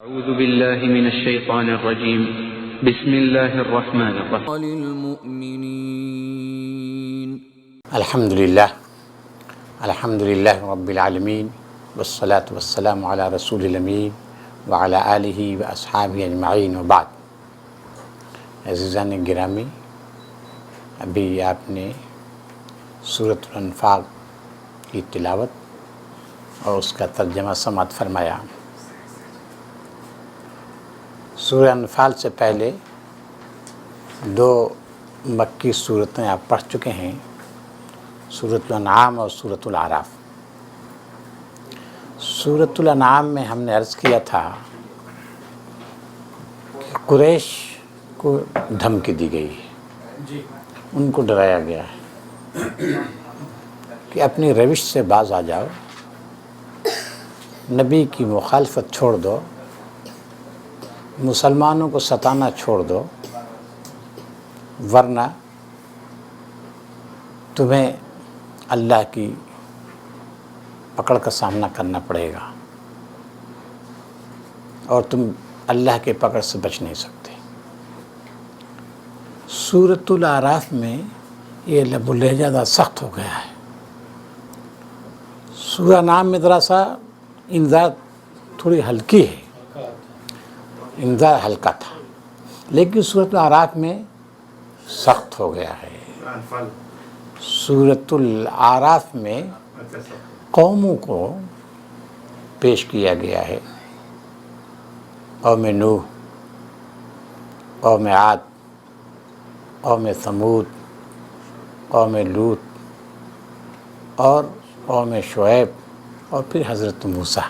أعوذ بالله من الشيطان الرجيم بسم الله الرحمن الرحيم للمؤمنين الحمد لله رب العالمين والصلاة والسلام على رسول الأمين وعلى آله وأصحابه أجمعين وبعد. عزیزان گرامی، ابھی آپ نے سورۃ الانفال کی تلاوت اور اس کا ترجمہ سماعت فرمایا۔ سورہ انفال سے پہلے دو مکی صورتیں آپ پڑھ چکے ہیں، سورۃ الانعام اور سورۃ الاعراف۔ سورۃ الانعام میں ہم نے عرض کیا تھا کہ قریش کو دھمکی دی گئی ہے، ان کو ڈرایا گیا ہے کہ اپنی روش سے باز آ جاؤ، نبی کی مخالفت چھوڑ دو، مسلمانوں کو ستانا چھوڑ دو، ورنہ تمہیں اللہ کی پکڑ کا سامنا کرنا پڑے گا اور تم اللہ کے پکڑ سے بچ نہیں سکتے۔ سورۃ الاعراف میں یہ لب و لہجہ ذرا سخت ہو گیا ہے۔ سورہ نام میں ذرا سا انذار تھوڑی ہلکی ہے، انذار ہلکا تھا، لیکن سورۃ الاعراف میں سخت ہو گیا ہے۔ سورۃ الاعراف میں قوموں کو پیش کیا گیا ہے، قوم نوح، قوم عاد، قوم ثمود، قوم لوط اور قوم شعیب اور پھر حضرت موسیٰ۔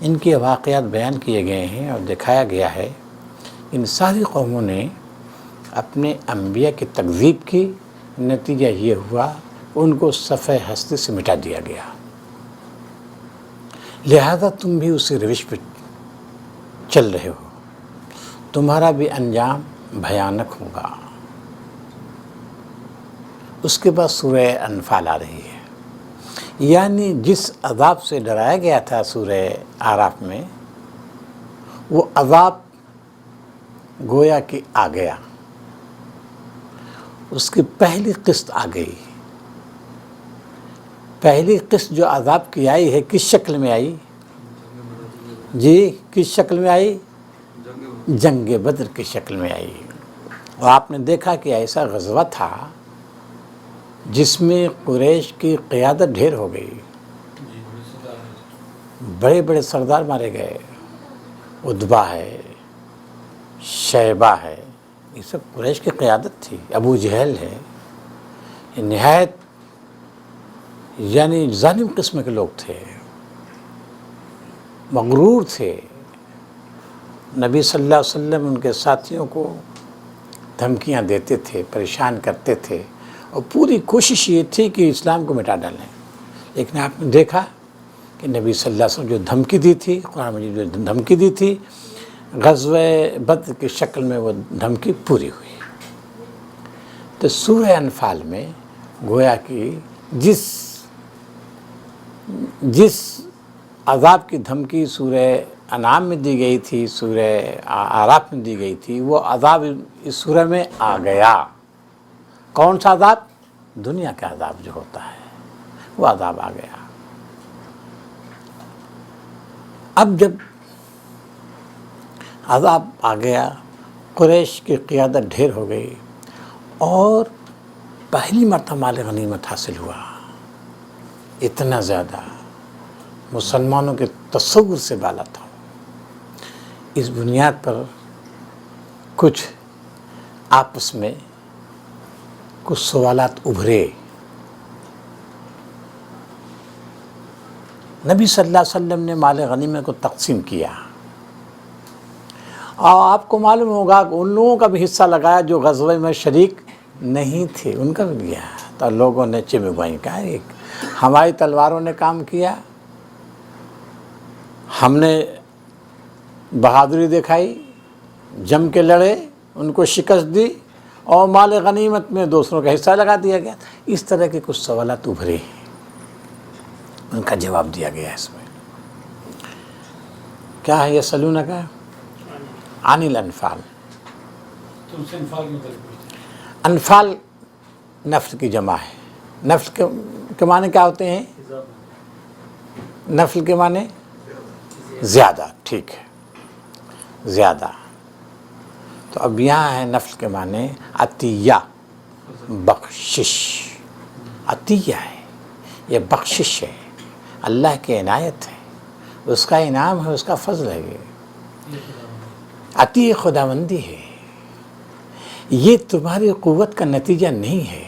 ان کے واقعات بیان کیے گئے ہیں اور دکھایا گیا ہے ان ساری قوموں نے اپنے انبیاء کی تکذیب کی، نتیجہ یہ ہوا ان کو صفحہ ہستی سے مٹا دیا گیا۔ لہذا تم بھی اسی روش پہ چل رہے ہو، تمہارا بھی انجام بھیانک ہوگا۔ اس کے بعد سورہ انفال آ رہی ہے، یعنی جس عذاب سے ڈرایا گیا تھا سورہ اعراف میں، وہ عذاب گویا کہ آ گیا، اس کی پہلی قسط آ گئی۔ پہلی قسط جو عذاب کی آئی ہے کس شکل میں آئی؟ جی کس شکل میں آئی؟ جنگ بدر کی شکل میں آئی۔ اور آپ نے دیکھا کہ ایسا غزوہ تھا جس میں قریش کی قیادت ڈھیر ہو گئی، بڑے بڑے سردار مارے گئے، عتبہ ہے، شیبہ ہے، یہ سب قریش کی قیادت تھی، ابو جہل ہے، یہ نہایت یعنی ظالم قسم کے لوگ تھے، مغرور تھے۔ نبی صلی اللہ علیہ وسلم ان کے ساتھیوں کو دھمکیاں دیتے تھے، پریشان کرتے تھے، اور پوری کوشش یہ تھی کہ اسلام کو مٹا ڈالیں۔ لیکن آپ نے دیکھا کہ نبی صلی اللہ علیہ وسلم جو دھمکی دی تھی، قرآن مجید جو دھمکی دی تھی، غزوہ بدر کی شکل میں وہ دھمکی پوری ہوئی۔ تو سورہ انفال میں گویا کہ جس عذاب کی دھمکی سورہ انعام میں دی گئی تھی، سورہ اعراف میں دی گئی تھی، وہ عذاب اس سورہ میں آ گیا۔ کون سا عذاب؟ دنیا کا عذاب جو ہوتا ہے وہ عذاب آ گیا۔ اب جب عذاب آ گیا، قریش کی قیادت ڈھیر ہو گئی اور پہلی مرتبہ مال غنیمت حاصل ہوا، اتنا زیادہ مسلمانوں کے تصور سے بالا تھا۔ اس بنیاد پر کچھ آپس میں کچھ سوالات ابھرے۔ نبی صلی اللہ علیہ وسلم نے مال غنیمت کو تقسیم کیا، اور آپ کو معلوم ہوگا کہ ان لوگوں کا بھی حصہ لگایا جو غزوہ میں شریک نہیں تھے، ان کا بھی لیا۔ تو لوگوں نے چمگوائیں کہا ہماری تلواروں نے کام کیا، ہم نے بہادری دکھائی، جم کے لڑے، ان کو شکست دی، اور مال غنیمت میں دوسروں کا حصہ لگا دیا گیا۔ اس طرح کے کچھ سوالات ابھرے، ان کا جواب دیا گیا اس میں۔ کیا ہے یسألونک عن الانفال؟ تم سے انفال کے متعلق پوچھتے ہیں۔ انفال نفل کی جمع ہے۔ نفل کے معنی کیا ہوتے ہیں؟ نفل کے معنی زیادہ، ٹھیک ہے، زیادہ۔ تو اب یہاں ہے نفل کے معنی عطیہ، بخشش۔ عطیہ ہے، یہ بخشش ہے، اللہ کی عنایت ہے، اس کا انعام ہے، اس کا فضل ہے۔ یہ عطیہ خداوندی ہے، یہ تمہاری قوت کا نتیجہ نہیں ہے،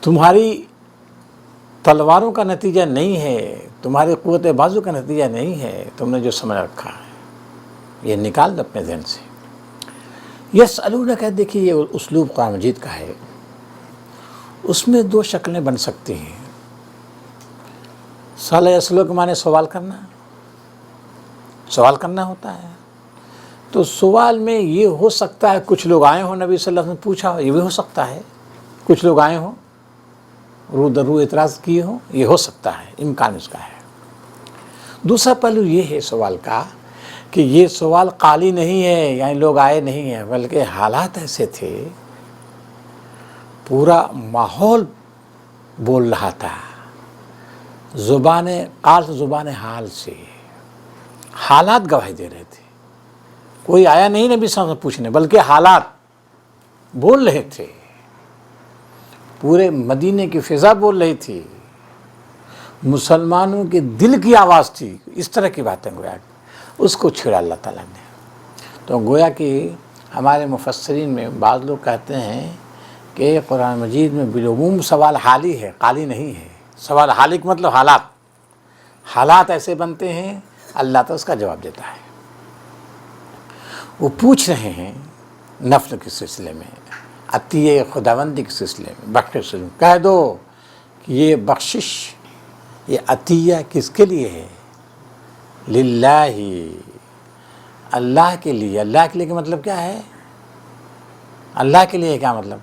تمہاری تلواروں کا نتیجہ نہیں ہے، تمہاری قوت بازو کا نتیجہ نہیں ہے، تم نے جو سمجھ رکھا ہے یہ نکال دو اپنے ذہن سے۔ یسألونک، دیکھیے یہ اسلوب قرآن مجید کا ہے، اس میں دو شکلیں بن سکتی ہیں۔ سوال یسألو کے معنی سوال کرنا، سوال کرنا ہوتا ہے۔ تو سوال میں یہ ہو سکتا ہے کچھ لوگ آئے ہوں، نبی صلی اللہ علیہ وسلم نے پوچھا، یہ بھی ہو سکتا ہے کچھ لوگ آئے ہوں رو در رو اعتراض کیے ہوں، یہ ہو سکتا ہے، امکان اس کا ہے۔ دوسرا پہلو یہ ہے سوال کا کہ یہ سوال قالی نہیں ہے، یعنی لوگ آئے نہیں ہیں، بلکہ حالات ایسے تھے، پورا ماحول بول رہا تھا، زبان قال سے زبان حال سے حالات گواہی دے رہے تھے۔ کوئی آیا نہیں نبی صلی اللہ علیہ وسلم پوچھنے، بلکہ حالات بول رہے تھے، پورے مدینے کی فضا بول رہی تھی، مسلمانوں کے دل کی آواز تھی، اس طرح کی باتیں گویا اس کو چھیڑا اللہ تعالیٰ نے۔ تو گویا کہ ہمارے مفسرین میں بعض لوگ کہتے ہیں کہ قرآن مجید میں بالعموم سوال حالی ہے، قالی نہیں ہے۔ سوال حالی کا مطلب حالات، حالات ایسے بنتے ہیں، اللہ تو اس کا جواب دیتا ہے۔ وہ پوچھ رہے ہیں نفل کے سلسلے میں، عطیہ خداوندی کے سلسلے میں، بخشش، کہہ دو کہ یہ بخشش، یہ عطیہ کس کے لیے ہے؟ للہ، اللہ کے لیے۔ اللہ کے لیے کا مطلب کیا ہے؟ اللہ کے لیے کیا مطلب؟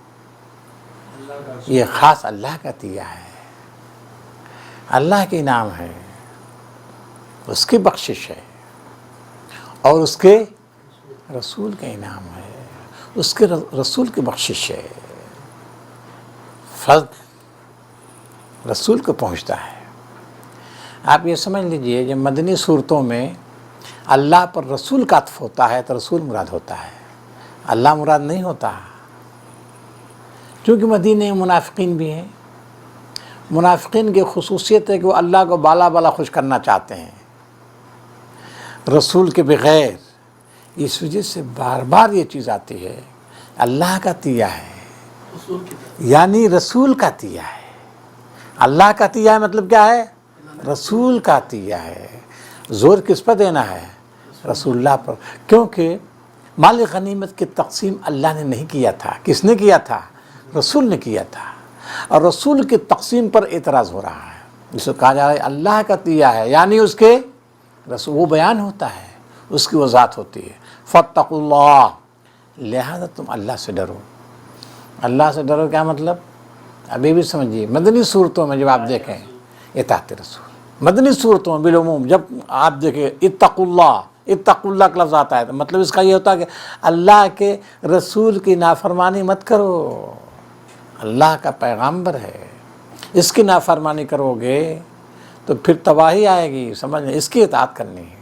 یہ خاص اللہ کا عطیہ ہے، اللہ کے انعام ہے، اس کی بخشش ہے، اور اس کے رسول کا انعام ہے، اس کے رسول کی بخشش ہے، فضل رسول کو پہنچتا ہے۔ آپ یہ سمجھ لیجئے جب مدنی صورتوں میں اللہ پر رسول کا عطف ہوتا ہے تو رسول مراد ہوتا ہے، اللہ مراد نہیں ہوتا، کیونکہ مدینے میں منافقین بھی ہیں۔ منافقین کی خصوصیت ہے کہ وہ اللہ کو بالا بالا خوش کرنا چاہتے ہیں رسول کے بغیر، اس وجہ سے بار بار یہ چیز آتی ہے، اللہ کا عطیہ ہے، یعنی رسول کا عطیہ ہے۔ اللہ کا عطیہ ہے مطلب کیا ہے؟ رسول کا عطیہ ہے۔ زور کس پر دینا ہے؟ رسول اللہ پر، کیونکہ مال غنیمت کی تقسیم اللہ نے نہیں کیا تھا، کس نے کیا تھا؟ رسول نے کیا تھا، اور رسول کی تقسیم پر اعتراض ہو رہا ہے، جس کو کہا جا رہا ہے اللہ کا عطیہ ہے، یعنی اس کے رسول، وہ بیان ہوتا ہے، اس کی وضاحت ہوتی ہے۔ فاتقوا اللہ، لہذا تم اللہ سے ڈرو۔ اللہ سے ڈرو کیا مطلب؟ ابھی بھی سمجھیے، مدنی صورتوں میں جب آپ دیکھیں اطاعت رسول، مدنی صورتوں میں بالعموم جب آپ دیکھیں اتقوا اللہ، اتقوا اللہ کا لفظ آتا ہے تو مطلب اس کا یہ ہوتا ہے کہ اللہ کے رسول کی نافرمانی مت کرو، اللہ کا پیغمبر ہے، اس کی نافرمانی کرو گے تو پھر تباہی آئے گی، سمجھیں، اس کی اطاعت کرنی ہے،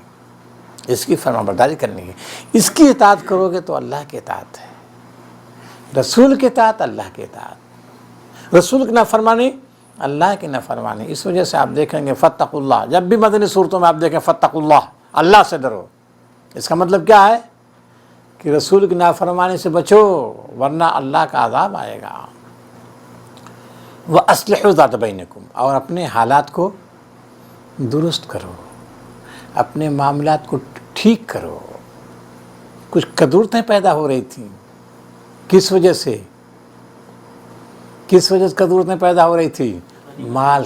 اس کی فرما برداری کرنی ہے، اس کی اطاعت کرو گے تو اللہ کی اطاعت ہے، رسول کی اطاعت اللہ کی اطاعت، رسول کی نافرمانی اللہ کی نافرمانی۔ اس وجہ سے آپ دیکھیں گے فاتقوا اللہ، جب بھی مدنی صورتوں میں آپ دیکھیں فاتقوا اللہ، اللہ سے ڈرو، اس کا مطلب کیا ہے کہ رسول کی نافرمانی سے بچو ورنہ اللہ کا عذاب آئے گا۔ وَأَصْلِحُوا ذَاتَ بَيْنِكُمْ، اور اپنے حالات کو درست کرو، اپنے معاملات کو ٹھیک کرو۔ کچھ کدورتیں پیدا ہو رہی تھیں، کس وجہ سے؟ کس وجہ سے کدورتیں پیدا ہو رہی تھی؟ مال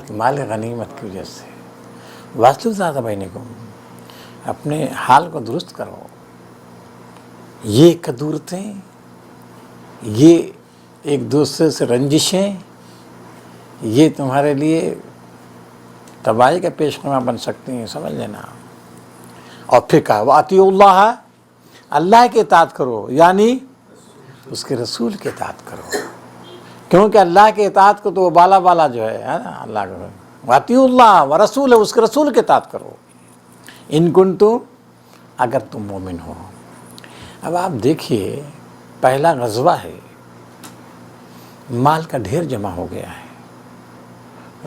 غنیمت کی وجہ سے۔ وَأَصْلِحُوا ذَاتَ بَيْنِكُمْ، اپنے حال کو درست کرو۔ یہ کدورتیں، یہ ایک دوسرے سے رنجشیں، یہ تمہارے لیے تباہی کا پیش خیمہ بن سکتی ہیں، سمجھ لینا۔ اور پھر کہا وَأَطِیعُوا اللَّهَ، اللہ کی اطاعت کرو، یعنی اس کے رسول کی اطاعت کرو، کیونکہ اللہ کی اطاعت کو تو وہ بالا بالا جو ہے نا، اللہ کو وَأَطِیعُوا اللَّهَ وَرَسُولَهُ، اس کے رسول کی اطاعت کرو، ان کنتم، اگر تم مومن ہو۔ اب آپ دیکھیے پہلا غزوہ ہے، مال کا ڈھیر جمع ہو گیا ہے،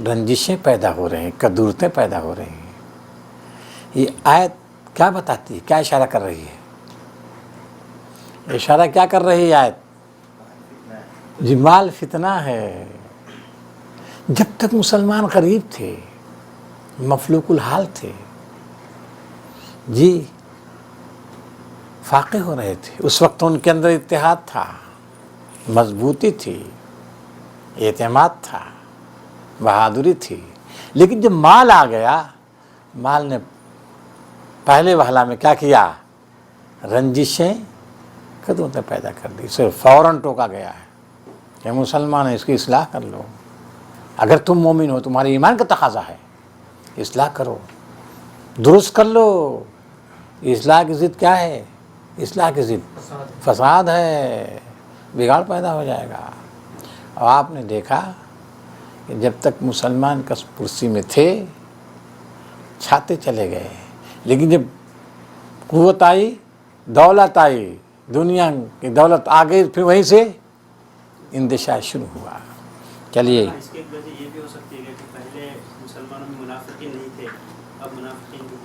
رنجشیں پیدا ہو رہے ہیں، کدورتیں پیدا ہو رہی ہیں۔ یہ آیت کیا بتاتی ہے، کیا اشارہ کر رہی ہے؟ اشارہ کیا کر رہی ہے آیت؟ جی مال فتنہ ہے۔ جب تک مسلمان غریب تھے، مفلوق الحال تھے، جی فاقے ہو رہے تھے، اس وقت ان کے اندر اتحاد تھا، مضبوطی تھی، اعتماد تھا، بہادری تھی۔ لیکن جب مال آ گیا، مال نے پہلے وہلہ میں کیا کیا؟ رنجشیں کدورتیں پیدا کر دی، صرف فوراً ٹوکا گیا ہے کہ مسلمان ہے، اس کی اصلاح کر لو، اگر تم مومن ہو، تمہارے ایمان کا تقاضا ہے، اصلاح کرو، درست کر لو۔ اصلاح کی ضد کیا ہے؟ اصلاح کی ضد فساد ہے، بگاڑ پیدا ہو جائے گا۔ اور آپ نے دیکھا کہ جب تک مسلمان کس کرسی میں تھے، چھاتے چلے گئے، لیکن جب قوت آئی، دولت آئی، دنیا کی دولت آ گئی، پھر وہیں سے اندشا شروع ہوا۔ چلیے، اس کی ایک وجہ یہ بھی ہو سکتی ہے کہ پہلے مسلمانوں میں منافقین نہیں تھے، اب منافقین بھی ہیں۔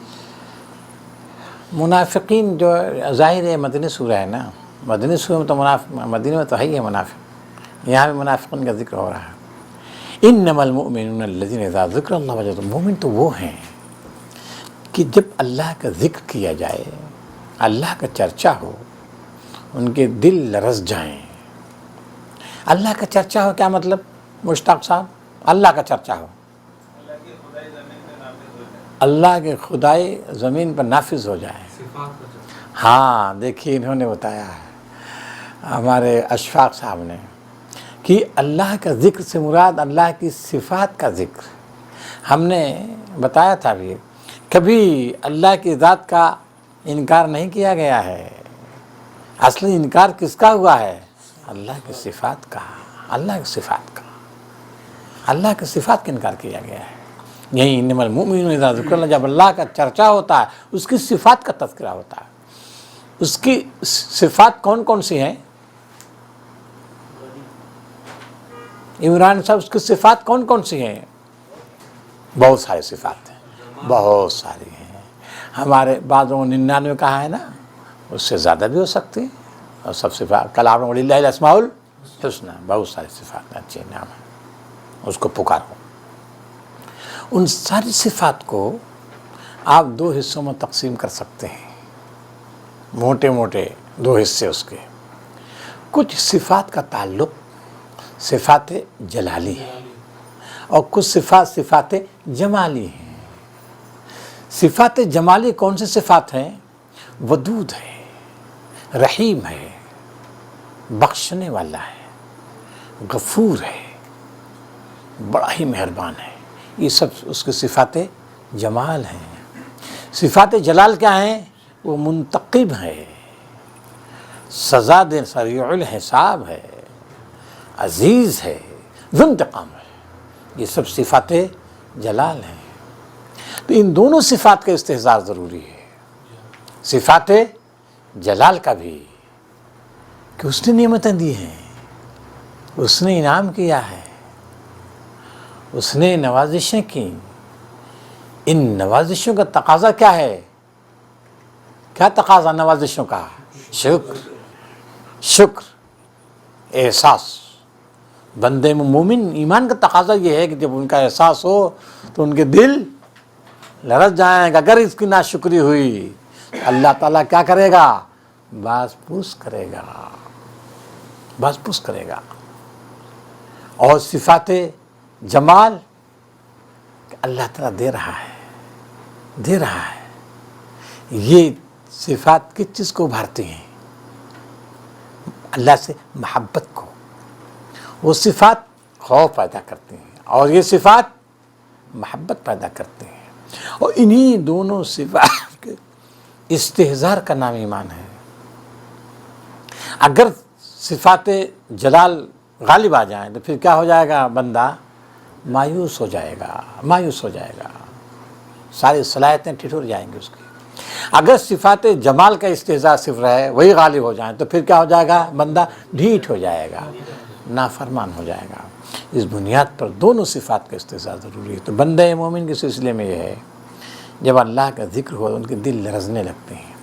منافقین جو ظاہر ہے مدنی سورہ ہے نا، مدنی سورہ میں تو مدینہ میں تو ہے ہی ہے منافق، یہاں بھی منافقین کا ذکر ہو رہا ہے۔ انما المؤمنون الذین اذا ذکر اللہ وجلت، مومن تو وہ ہیں کہ جب اللہ کا ذکر کیا جائے، اللہ کا چرچا ہو، ان کے دل لرز جائیں۔ اللہ کا چرچا ہو کیا مطلب مشتاق صاحب؟ اللہ کا چرچا ہو، اللہ کی خدائی زمین پر نافذ ہو جائے۔ ہاں دیکھیے انہوں نے بتایا ہے ہمارے اشفاق صاحب نے کہ اللہ کا ذکر سے مراد اللہ کی صفات کا ذکر۔ ہم نے بتایا تھا بھی، کبھی اللہ کی ذات کا انکار نہیں کیا گیا ہے، اصلی انکار کس کا ہوا ہے؟ اللہ کی صفات کا، اللہ کی صفات کا، اللہ کی صفات کا انکار کیا گیا ہے۔ یہی انما المؤمنون اذا ذکر اللہ، جب اللہ کا چرچا ہوتا ہے، اس کی صفات کا تذکرہ ہوتا ہے۔ اس کی صفات کون کون سی ہیں؟ عمران صاحب اس کی صفات کون کون سی ہیں؟ بہت ساری صفات ہیں، بہت ساری ہیں۔ ہمارے بعضوں 99 کہا ہے نا، اس سے زیادہ بھی ہو سکتی ہیں، اور سب صفات کل آپ نے وَلِلَّهِ الْأَسْمَاءُ الْحُسْنَى، بہت سارے صفات اچھے نام ہیں، اس کو پکارو۔ ان ساری صفات کو آپ دو حصوں میں تقسیم کر سکتے ہیں، موٹے موٹے دو حصے اس کے۔ کچھ صفات کا تعلق صفات جلالی ہے، اور کچھ صفات جمالی ہیں۔ صفات جمالی کون سی صفات ہیں؟ ودود ہے، رحیم ہے، بخشنے والا ہے، غفور ہے، بڑا ہی مہربان ہے، یہ سب اس کے صفات جمال ہیں۔ صفات جلال کیا ہیں؟ وہ منتقم ہے، سزا دے، سریع الحساب ہے، عزیز ہے، ذو انتقام ہے، یہ سب صفات جلال ہیں۔ تو ان دونوں صفات کا استحضار ضروری ہے، صفات جلال کا بھی، کہ اس نے نعمتیں دی ہیں، اس نے انعام کیا ہے، اس نے نوازشیں کی۔ ان نوازشوں کا تقاضا کیا ہے؟ کیا تقاضا نوازشوں کا؟ شکر، احساس۔ بندے مومن ایمان کا تقاضا یہ ہے کہ جب ان کا احساس ہو تو ان کے دل لرز جائیں گا۔ اگر اس کی ناشکری ہوئی، اللہ تعالیٰ کیا کرے گا؟ باز پوس کرے گا، باز پوس کرے گا۔ اور صفات جمال، اللہ تعالیٰ دے رہا ہے، دے رہا ہے۔ یہ صفات کس چیز کو ابھارتی ہیں؟ اللہ سے محبت کو۔ وہ صفات خوف پیدا کرتی ہیں، اور یہ صفات محبت پیدا کرتی ہیں۔ اور انہی دونوں صفات کے استحضار کا نام ایمان ہے۔ اگر صفات جلال غالب آ جائیں تو پھر کیا ہو جائے گا؟ بندہ مایوس ہو جائے گا، مایوس ہو جائے گا، ساری صلاحیتیں ٹھٹر جائیں گی اس کی۔ اگر صفات جمال کا استحضار صرف رہے، وہی غالب ہو جائیں تو پھر کیا ہو جائے گا؟ بندہ ڈھیٹ ہو جائے گا، نافرمان ہو جائے گا۔ اس بنیاد پر دونوں صفات کا استحضار ضروری ہے۔ تو بندہ مومن کے سلسلے میں یہ ہے، جب اللہ کا ذکر ہو ان کے دل لرزنے لگتے ہیں۔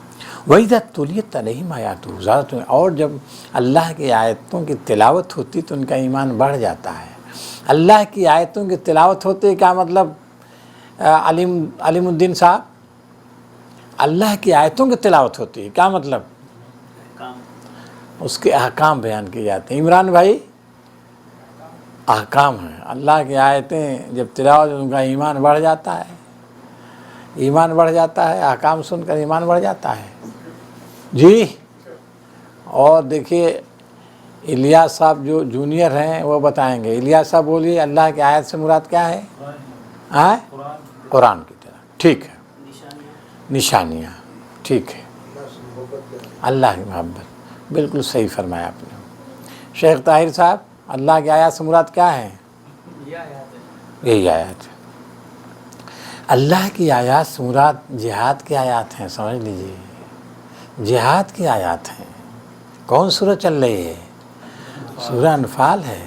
وَإِذَا تُلِيَتْ عَلَيْهِمْ آيَاتُهُ زادتهُمْ، اور جب اللہ کی آیتوں کی تلاوت ہوتی تو ان کا ایمان بڑھ جاتا ہے۔ اللہ کی آیتوں کی تلاوت ہوتے کیا مطلب؟ علیم الدین صاحب، اللہ کی آیتوں کی تلاوت ہوتی ہے کیا مطلب؟ اس کے احکام بیان کیے جاتے ہیں۔ عمران بھائی، احکام ہیں اللہ کی آیتیں جب تلاوت ان کا ایمان بڑھ جاتا ہے، ایمان بڑھ جاتا ہے، احکام سن کر ایمان بڑھ جاتا ہے جی۔ اور دیکھیے الیاس صاحب جو جونیئر ہیں وہ بتائیں گے۔ الیاس صاحب بولیے اللہ کی آیت سے مراد کیا ہے؟ قرآن کی طرح، ٹھیک ہے، نشانیاں، ٹھیک ہے، اللہ کی محبت، بالکل صحیح فرمایا آپ نے۔ شیخ طاہر صاحب، اللہ کی آیات سے مراد کیا ہے؟ یہی آیات ہے۔ اللہ کی آیات سے مراد جہاد کی آیات ہیں، سمجھ لیجیے، جہاد کی آیات ہیں۔ کون سورہ چل رہی ہے؟ سورہ انفال ہے۔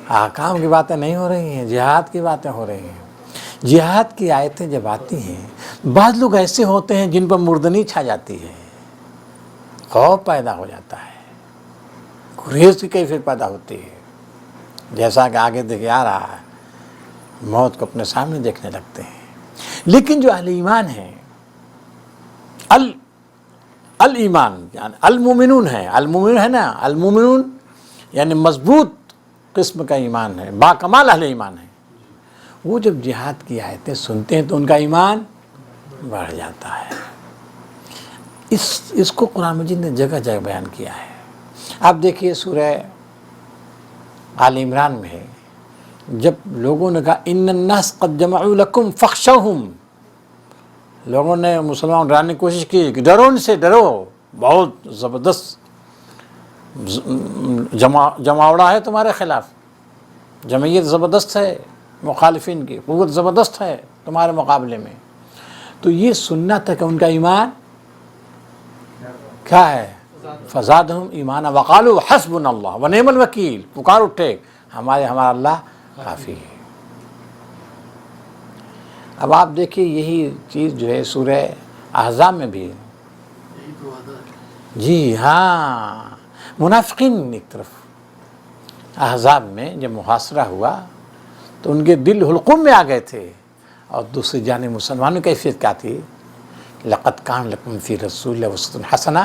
احکام کی باتیں نہیں ہو رہی ہیں، جہاد کی باتیں ہو رہی ہیں۔ جہاد کی آیتیں جب آتی ہیں، بعض لوگ ایسے ہوتے ہیں جن پر مردنی چھا جاتی ہے، خوف پیدا ہو جاتا ہے، گریز کی کیفیت پیدا ہوتی ہے، جیسا کہ آگے دیکھے آ رہا ہے، موت کو اپنے سامنے دیکھنے لگتے ہیں۔ لیکن جو اہل ایمان ہیں، الایمان یعنی المومنون ہیں، المومنون ہے نا، المومنون یعنی مضبوط قسم کا ایمان ہے، باکمال اہل ایمان ہے، وہ جب جہاد کی آیتیں سنتے ہیں تو ان کا ایمان بڑھ جاتا ہے۔ اس کو قرآن مجید نے جگہ جگہ بیان کیا ہے۔ آپ دیکھیے سورہ آل عمران میں ہے، جب لوگوں نے کہا ان الناس قد جمعوا لکم فاخشوہم، لوگوں نے مسلمان ڈرانے کی کوشش کی کہ ڈرو ان سے، ڈرو، بہت زبردست جماوڑا ہے تمہارے خلاف، جمعیت زبردست ہے، مخالفین کی قوت زبردست ہے تمہارے مقابلے میں۔ تو یہ سننا تھا کہ ان کا ایمان کیا ہے؟ فزادہم ایمانا وقالوا حسبنا اللہ ونعم الوکیل، پکار اٹھے ہمارا اللہ کافی ہے۔ اب آپ دیکھیے یہی چیز جو ہے سورہ احزاب میں بھی، جی ہاں، منافقین ایک طرف، احزاب میں جب محاصرہ ہوا تو ان کے دل حلقوم میں آ گئے تھے، اور دوسری جانب مسلمانوں کی کیفیت کیا تھی؟ لقد کان لکم فی رسول اللہ اسوۃ حسنہ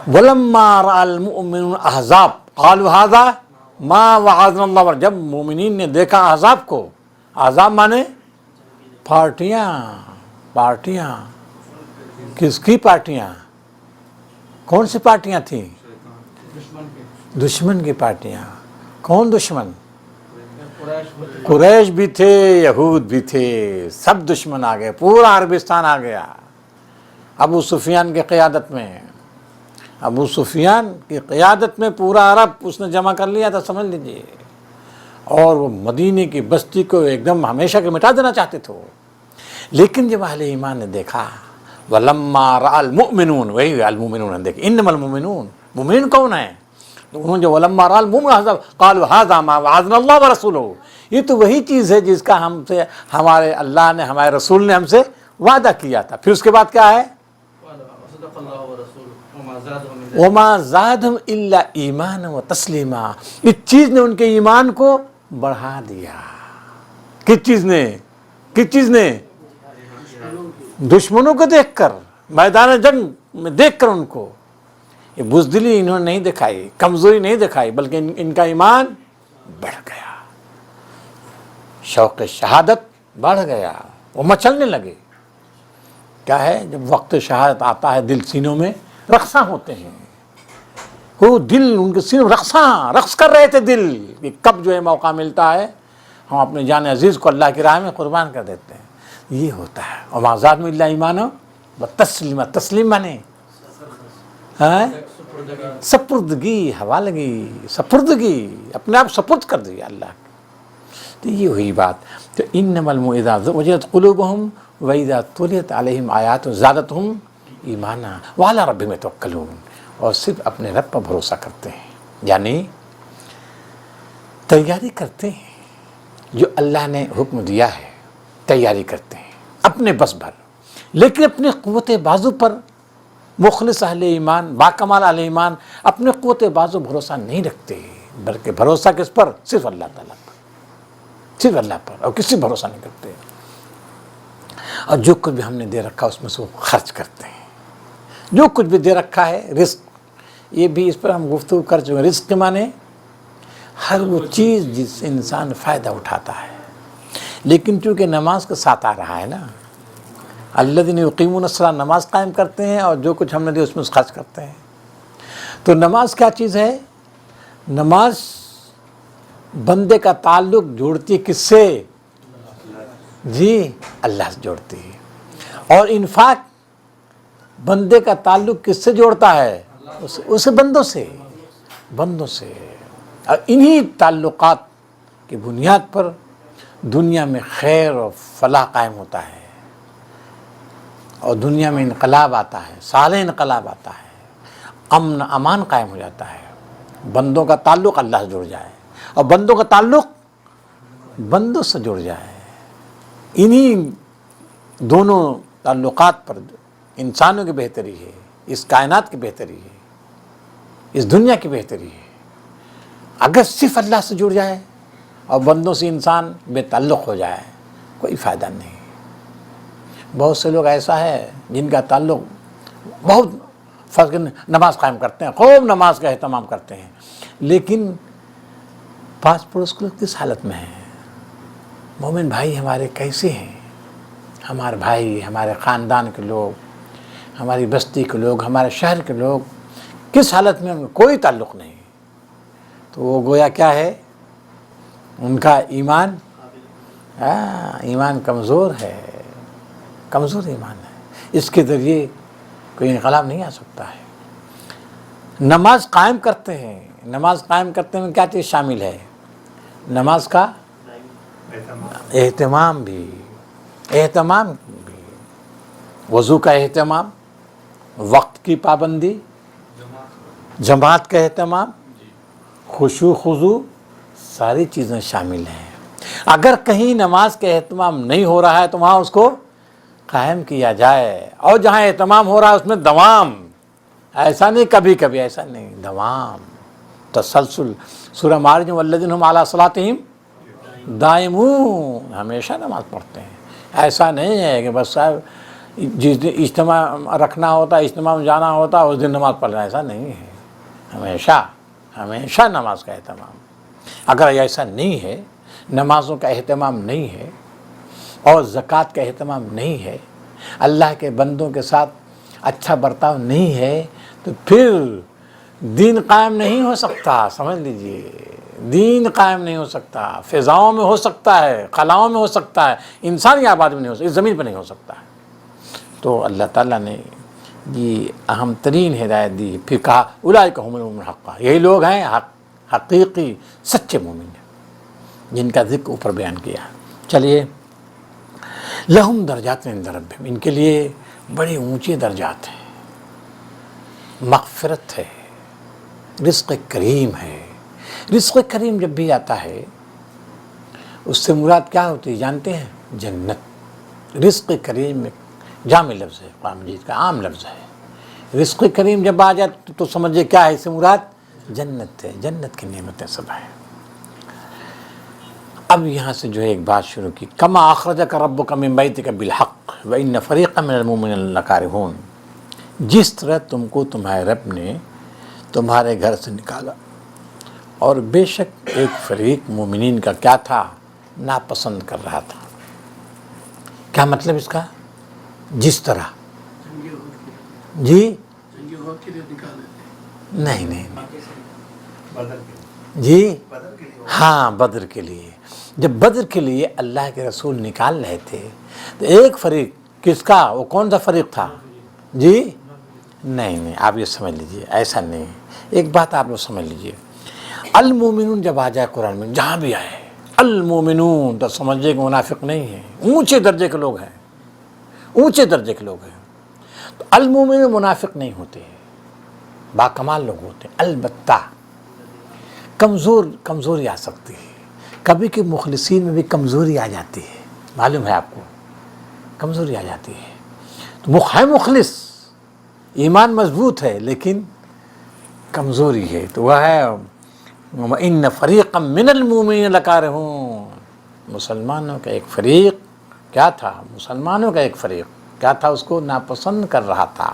ولما رأى المؤمنون احزاب قالوا هذا ما وعدنا اللہ، جب مومنین نے دیکھا احزاب کو، احزاب مانے پارٹیاں، کس کی پارٹیاں؟ کون سی پارٹیاں تھیں؟ دشمن کی پارٹیاں۔ کون دشمن؟ قریش بھی تھے، یہود بھی تھے، سب دشمن آ گئے، پورا عربستان آ گیا ابو سفیان کی قیادت میں، ابو سفیان کی قیادت میں پورا عرب اس نے جمع کر لیا تھا، سمجھ لیجیے، اور وہ مدینے کی بستی کو ایک دم ہمیشہ کے مٹا دینا چاہتے تھے۔ لیکن جب اہل ایمان نے دیکھا، وَلَمَّا رَأَى الْمُؤْمِنُونَ، وہی المؤمنون دیکھیں، انما المؤمنون، مومن کون ہیں؟ تو انہوں نے جو وَلَمَّا رَأَى الْمُؤْمِنُونَ قَالُوا هَذَا مَا وَعَدَنَا اللَّهُ وَرَسُولُهُ، یہ تو وہی چیز ہے جس کا ہم سے ہمارے اللہ نے، ہمارے رسول نے ہم سے وعدہ کیا تھا۔ پھر اس کے بعد کیا ہے؟ وَمَا زَادَهُمْ إِلَّا إِيمَانًا وَتَسْلِيمًا، اس چیز نے ان کے ایمان کو بڑھا دیا۔ کس چیز نے؟ دشمنوں کو دیکھ کر، میدان جنگ میں دیکھ کر ان کو یہ بزدلی انہوں نے نہیں دکھائی، کمزوری نہیں دکھائی، بلکہ ان کا ایمان بڑھ گیا، شوق شہادت بڑھ گیا، وہ مچلنے لگے۔ کیا ہے؟ جب وقت شہادت آتا ہے دل سینوں میں رقصاں ہوتے ہیں، وہ دل ان کے سینوں رقص کر رہے تھے دل، کہ کب جو ہے موقع ملتا ہے ہم اپنے جان عزیز کو اللہ کی راہ میں قربان کر دیتے ہیں۔ یہ ہوتا ہے۔ وَمَا زَادَهُمْ إِلَّا إِيمَانًا تسلیمہ، تسلیم مانے سپردگی، حوالگی، سپردگی، اپنے آپ سپرد کر دیا اللہ کے. تو یہ ہوئی بات. تو انما المؤمنون اذا وجلت قلوبهم واذا تليت عليهم آیات زادتهم ایمانا وعلى ربهم يتوکلون، اور صرف اپنے رب پر بھروسہ کرتے ہیں، یعنی تیاری کرتے ہیں جو اللہ نے حکم دیا ہے، تیاری کرتے ہیں اپنے بس بھر، لیکن اپنے قوت بازو پر مخلص اہل ایمان، باکمال اہل ایمان اپنے قوت بازو بھروسہ نہیں رکھتے، بلکہ بھروسہ کس پر؟ صرف اللہ تعالیٰ پر، صرف اللہ پر، اور کسی بھروسہ نہیں کرتے. اور جو کچھ بھی ہم نے دے رکھا اس میں سے وہ خرچ کرتے ہیں. جو کچھ بھی دے رکھا ہے، رزق، یہ بھی اس پر ہم گفتگو کر چکے ہیں. رزق کے معنی ہر وہ چیز جس سے انسان فائدہ اٹھاتا ہے، لیکن چونکہ نماز کے ساتھ آ رہا ہے نا، الذین یقیمون الصلاۃ، نماز قائم کرتے ہیں اور جو کچھ ہم نے دیا اس میں سے خرچ کرتے ہیں. تو نماز کیا چیز ہے؟ نماز بندے کا تعلق جوڑتی ہے کس سے؟ جی اللہ سے جوڑتی ہے. اور انفاق بندے کا تعلق کس سے جوڑتا ہے؟ اسے بندوں سے، بندوں سے. اور انہی تعلقات کی بنیاد پر دنیا میں خیر اور فلاح قائم ہوتا ہے، اور دنیا میں انقلاب آتا ہے، صالح انقلاب آتا ہے، امن امان قائم ہو جاتا ہے. بندوں کا تعلق اللہ سے جڑ جائے اور بندوں کا تعلق بندوں سے جڑ جائے. انہی دونوں تعلقات پر انسانوں کی بہتری ہے، اس کائنات کی بہتری ہے، اس دنیا کی بہتری ہے. اگر صرف اللہ سے جڑ جائے اور بندوں سے انسان بے تعلق ہو جائے، کوئی فائدہ نہیں. بہت سے لوگ ایسا ہے جن کا تعلق بہت فرض نماز قائم کرتے ہیں، خوب نماز کا اہتمام کرتے ہیں، لیکن پاس پڑوس کے لوگ کس حالت میں ہیں؟ مومن بھائی ہمارے کیسے ہیں؟ ہمارے بھائی، ہمارے خاندان کے لوگ، ہماری بستی کے لوگ، ہمارے شہر کے لوگ کس حالت میں؟ ان کوئی تعلق نہیں. تو وہ گویا کیا ہے؟ ان کا ایمان ایمان کمزور ہے، کمزور ایمان ہے. اس کے ذریعے کوئی انقلاب نہیں آ سکتا ہے. نماز قائم کرتے ہیں، نماز قائم کرتے میں کیا چیز شامل ہے؟ نماز کا اہتمام بھی، اہتمام بھی، وضو کا اہتمام، وقت کی پابندی، جماعت کا اہتمام، خشوع خضوع، ساری چیزیں شامل ہیں. اگر کہیں نماز کا اہتمام نہیں ہو رہا ہے تو وہاں اس کو قائم کیا جائے، اور جہاں اہتمام ہو رہا ہے اس میں دوام، ایسا نہیں کبھی کبھی، ایسا نہیں، دوام، تسلسل. سورہ معارج میں والذین هم علی صلاتہم دائمون، ہمیشہ نماز پڑھتے ہیں. ایسا نہیں ہے کہ بس صاحب جس دن اجتماع رکھنا ہوتا ہے، اجتماع میں جانا ہوتا ہے اس دن نماز پڑھنا، ایسا نہیں ہے. ہمیشہ ہمیشہ نماز کا اہتمام. اگر ایسا نہیں ہے، نمازوں کا اہتمام نہیں ہے اور زکوٰۃ کا اہتمام نہیں ہے، اللہ کے بندوں کے ساتھ اچھا برتاؤ نہیں ہے، تو پھر دین قائم نہیں ہو سکتا. سمجھ لیجئے، دین قائم نہیں ہو سکتا. فضاؤں میں ہو سکتا ہے، خلاؤں میں ہو سکتا ہے، انسانی آباد میں نہیں ہو سکتا، اس زمین پہ نہیں ہو سکتا ہے. تو اللہ تعالیٰ نے یہ اہم ترین ہدایت دی. پھر کہا اولئک هم المؤمنون حقا، یہی لوگ ہیں حقیقی سچے مومن ہیں، جن کا ذکر اوپر بیان کیا. چلیے، لہم درجات عند ربہم، ان کے لیے بڑے اونچے درجات ہیں، مغفرت ہے، رزق کریم ہے. رزق کریم جب بھی آتا ہے اس سے مراد کیا ہوتی ہے جانتے ہیں؟ جنت. رزق کریم میں جامع لفظ ہے، قرآن مجید کا عام لفظ ہے. رزق کریم جب آ جائے تو سمجھے کیا ہے، اس سے مراد جنت ہے، جنت کی نعمتیں سب ہیں. اب یہاں سے جو ہے ایک بات شروع کی، کما اخرجک ربک من بیتک بالحق وان فریقا من المؤمنین لکارہون، جس طرح تم کو تمہارے رب نے تمہارے گھر سے نکالا، اور بے شک ایک فریق مومنین کا کیا تھا؟ ناپسند کر رہا تھا. کیا مطلب اس کا؟ جس طرح جی نہیں جی ہاں، بدر کے لیے. جب بدر کے لیے اللہ کے رسول نکال رہے تھے تو ایک فریق کس کا؟ وہ کون سا فریق تھا جی؟ نہیں آپ یہ سمجھ لیجئے، ایسا نہیں. ایک بات آپ لوگ سمجھ لیجئے، المومنون جب آ جائے قرآن میں جہاں بھی آئے المومنون تو سمجھے کہ منافق نہیں ہیں، اونچے درجے کے لوگ ہیں، اونچے درجے کے لوگ ہیں. تو المومنون منافق نہیں ہوتے، باکمال لوگ ہوتے ہیں. البتہ کمزوری آ سکتی ہے، کبھی کہ مخلصین میں بھی کمزوری آ جاتی ہے، معلوم ہے آپ کو، کمزوری آ جاتی ہے. تو ہے مخلص، ایمان مضبوط ہے لیکن کمزوری ہے، تو وہ ہے وَإِنَّ فَرِيقًا مِّنَ الْمُؤْمِنِينَ لَكَارِهُونَ. مسلمانوں کا ایک فریق کیا تھا؟ مسلمانوں کا ایک فریق کیا تھا؟ اس کو ناپسند کر رہا تھا.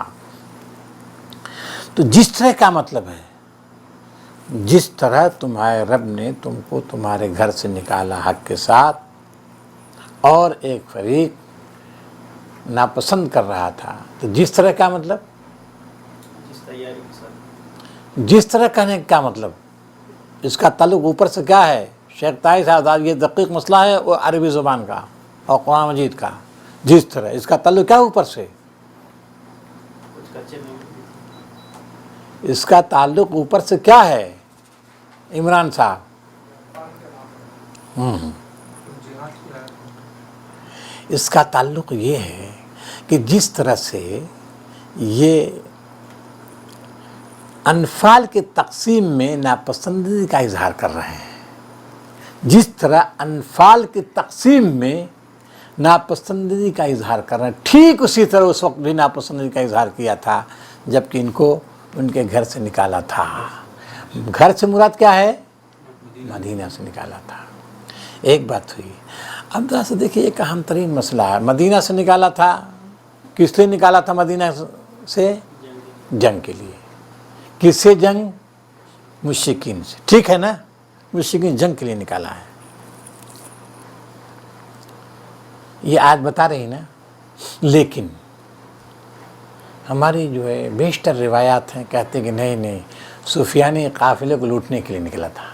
تو جس طرح کا مطلب ہے، جس طرح تمہارے رب نے تم کو تمہارے گھر سے نکالا حق کے ساتھ، اور ایک فریق ناپسند کر رہا تھا، تو جس طرح کا مطلب، جس تیاری کے ساتھ، جس طرح کہنے کا کیا مطلب؟ اس کا تعلق اوپر سے کیا ہے؟ شیخ طاہر صاحب، یہ دقیق مسئلہ ہے وہ عربی زبان کا اور قرآن مجید کا. جس طرح اس کا تعلق کیا اوپر سے؟ کچھ کچے میں اس کا تعلق اوپر سے کیا ہے عمران صاحب؟ اس کا تعلق یہ ہے کہ جس طرح سے یہ انفال کے تقسیم میں ناپسندی کا اظہار کر رہے ہیں، جس طرح انفال کی تقسیم میں ناپسندی کا اظہار کر رہے ہیں، ٹھیک اسی طرح اس وقت بھی ناپسندی کا اظہار کیا تھا جبکہ ان کو ان کے گھر سے نکالا تھا. گھر سے مراد کیا ہے؟ مدینہ سے نکالا تھا. ایک بات ہوئی. اب ذرا سے دیکھیے، ایک اہم ترین مسئلہ ہے، مدینہ سے نکالا تھا، کس لیے نکالا تھا مدینہ سے؟ جنگ کے لیے. کس سے جنگ؟ مشرکین سے. ٹھیک ہے نا، مشرکین جنگ کے لیے نکالا ہے. یہ آج بتا رہی نا. لیکن ہماری جو ہے بیشتر روایات ہیں کہتے ہیں کہ نہیں سفیانی قافلے کو لوٹنے کے لیے نکلا تھا.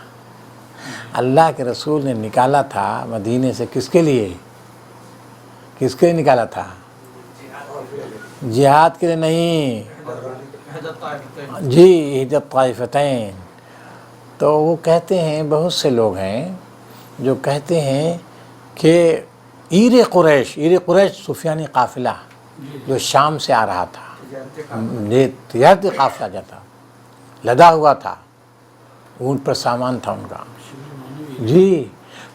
اللہ کے رسول نے نکالا تھا مدینے سے کس کے لیے؟ کس کے لیے نکالا تھا؟ جہاد کے لیے نہیں جی، احدى الطائفتین. تو وہ کہتے ہیں، بہت سے لوگ ہیں جو کہتے ہیں کہ عیر قریش سفیانی قافلہ جو شام سے آ رہا تھا، یہ تجارتی قافلہ جاتا، لدا ہوا تھا، اونٹ پر سامان تھا ان کا جی.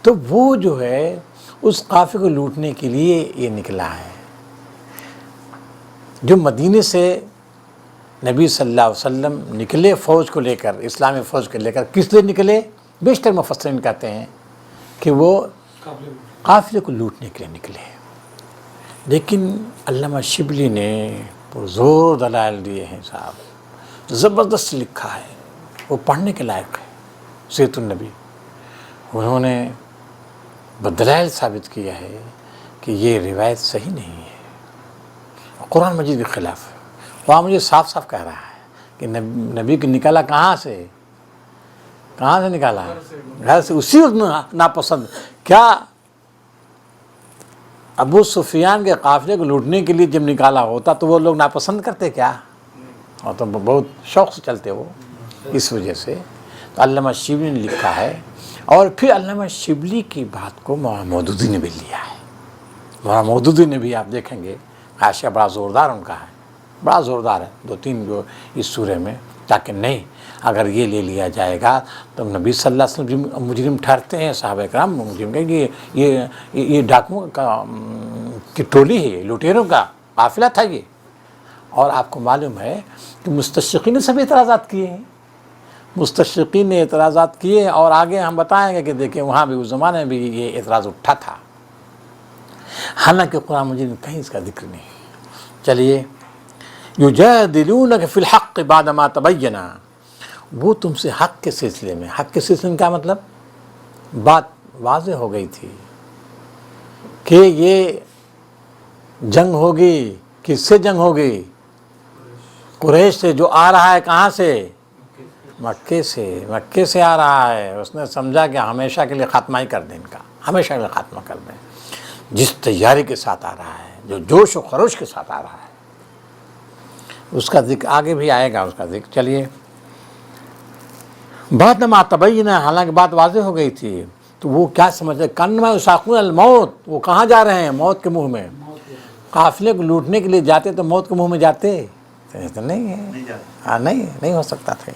تو وہ جو ہے اس قافلے کو لوٹنے کے لیے یہ نکلا ہے. جو مدینے سے نبی صلی اللہ علیہ وسلم نکلے فوج کو لے کر، اسلامی فوج کو لے کر، کس لیے نکلے؟ بیشتر مفسرین کہتے ہیں کہ وہ قافلے کو لوٹنے کے لیے نکلے. لیکن علامہ شبلی نے زور دلائل دیے ہیں صاحب، زبردست لکھا ہے، وہ پڑھنے کے لائق ہے. سیرۃ النبی انہوں نے بدلائل ثابت کیا ہے کہ یہ روایت صحیح نہیں ہے، قرآن مجید کے خلاف ہے. وہاں مجھے صاف صاف کہہ رہا ہے کہ نبی کو نکالا کہاں سے نکالا؟ گھر سے. اسی وقت ناپسند. کیا ابو سفیان کے قافلے کو لوٹنے کے لیے جب نکالا ہوتا تو وہ لوگ ناپسند کرتے کیا؟ اور تو بہت شوق سے چلتے وہ. اس وجہ سے تو علامہ شبلی نے لکھا ہے. اور پھر علامہ شبلی کی بات کو مولانا مودودی نے بھی لیا ہے. مولانا مودودی نے بھی، آپ دیکھیں گے حاشیہ بڑا زوردار ان کا ہے، بڑا زوردار ہے، 2-3 جو اس سورے میں. تاکہ نہیں، اگر یہ لے لیا جائے گا تو نبی صلی اللہ علیہ وسلم مجرم ٹھہرتے ہیں، صحابہ کرام مجرم کہیں گے یہ ڈاکوؤں کی ٹولی ہے، لٹیروں کا قافلہ تھا یہ. اور آپ کو معلوم ہے کہ مستشرقین نے سب اعتراضات کیے ہیں، مستشرقین نے اعتراضات کیے، اور آگے ہم بتائیں گے کہ دیکھیں وہاں بھی اس زمانے میں بھی یہ اعتراض اٹھا تھا. حالانکہ قرآن مجید میں کہیں اس کا ذکر نہیں. چلیے، یجادلونک فی الحق بعد ما تبین، وہ تم سے حق کے سلسلے میں کیا مطلب؟ بات واضح ہو گئی تھی کہ یہ جنگ ہوگی. کس سے جنگ ہوگی؟ قریش سے، جو آ رہا ہے کہاں سے؟ مکے سے آ رہا ہے. اس نے سمجھا کہ ہمیشہ کے لیے خاتمہ ہی کر دیں ان کا، ہمیشہ کے لیے خاتمہ کر دیں. جس تیاری کے ساتھ آ رہا ہے، جو جوش و خروش کے ساتھ آ رہا ہے. اس کا ذکر آگے بھی آئے گا اس کا ذکر. چلیے بعد ما تبین، حالانکہ بات واضح ہو گئی تھی تو وہ کیا سمجھتے کنما یساقون الموت، وہ کہاں جا رہے ہیں؟ موت کے منہ میں. قافلے کو لوٹنے کے لیے جاتے تو موت کے منہ میں جاتے تو نہیں ہے. نہیں ہو سکتا تھا.